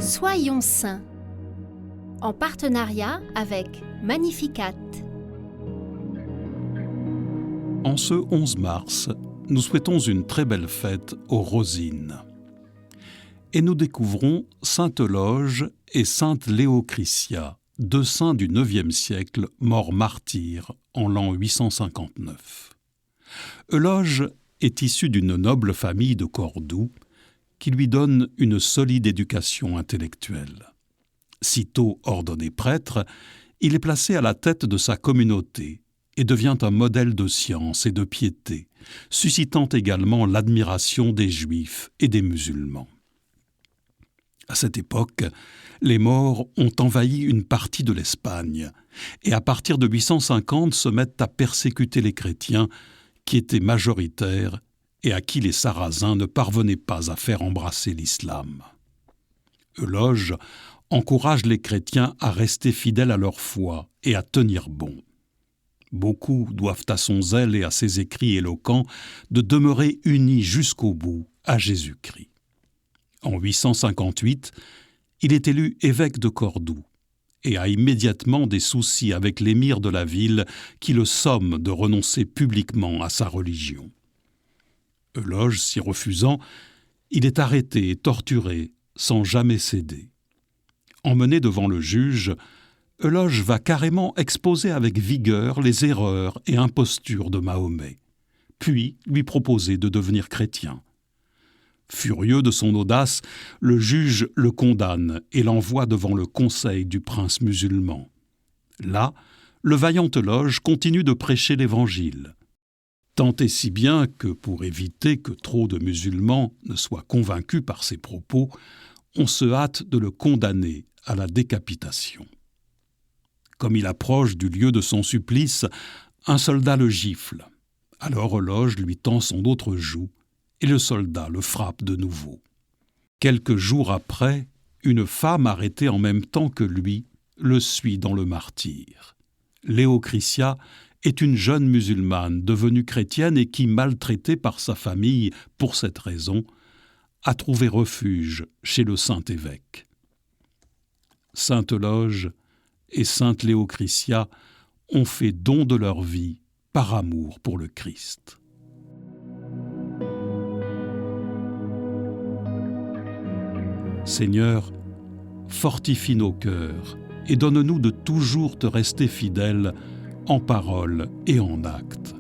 Soyons saints, en partenariat avec Magnificat. En ce 11 mars, nous souhaitons une très belle fête aux Rosines. Et nous découvrons Sainte Euloge et Sainte Léocritia, deux saints du IXe siècle morts martyrs en l'an 859. Euloge est issu d'une noble famille de Cordoue qui lui donne une solide éducation intellectuelle. Sitôt ordonné prêtre, il est placé à la tête de sa communauté et devient un modèle de science et de piété, suscitant également l'admiration des Juifs et des musulmans. À cette époque, les Maures ont envahi une partie de l'Espagne et à partir de 850 se mettent à persécuter les chrétiens qui étaient majoritaires et à qui les Sarrasins ne parvenaient pas à faire embrasser l'islam. Euloge encourage les chrétiens à rester fidèles à leur foi et à tenir bon. Beaucoup doivent à son zèle et à ses écrits éloquents de demeurer unis jusqu'au bout à Jésus-Christ. En 858, il est élu évêque de Cordoue et a immédiatement des soucis avec l'émir de la ville qui le somme de renoncer publiquement à sa religion. Euloge s'y refusant, il est arrêté et torturé sans jamais céder. Emmené devant le juge, Euloge va carrément exposer avec vigueur les erreurs et impostures de Mahomet, puis lui proposer de devenir chrétien. Furieux de son audace, le juge le condamne et l'envoie devant le conseil du prince musulman. Là, le vaillant Euloge continue de prêcher l'Évangile. Tant et si bien que, pour éviter que trop de musulmans ne soient convaincus par ses propos, on se hâte de le condamner à la décapitation. Comme il approche du lieu de son supplice, un soldat le gifle. Alors Euloge lui tend son autre joue et le soldat le frappe de nouveau. Quelques jours après, une femme arrêtée en même temps que lui le suit dans le martyre. Léocritia est une jeune musulmane devenue chrétienne et qui, maltraitée par sa famille pour cette raison, a trouvé refuge chez le saint évêque. Sainte Euloge et Sainte Léocritia ont fait don de leur vie par amour pour le Christ. Seigneur, fortifie nos cœurs et donne-nous de toujours te rester fidèles en parole et en acte.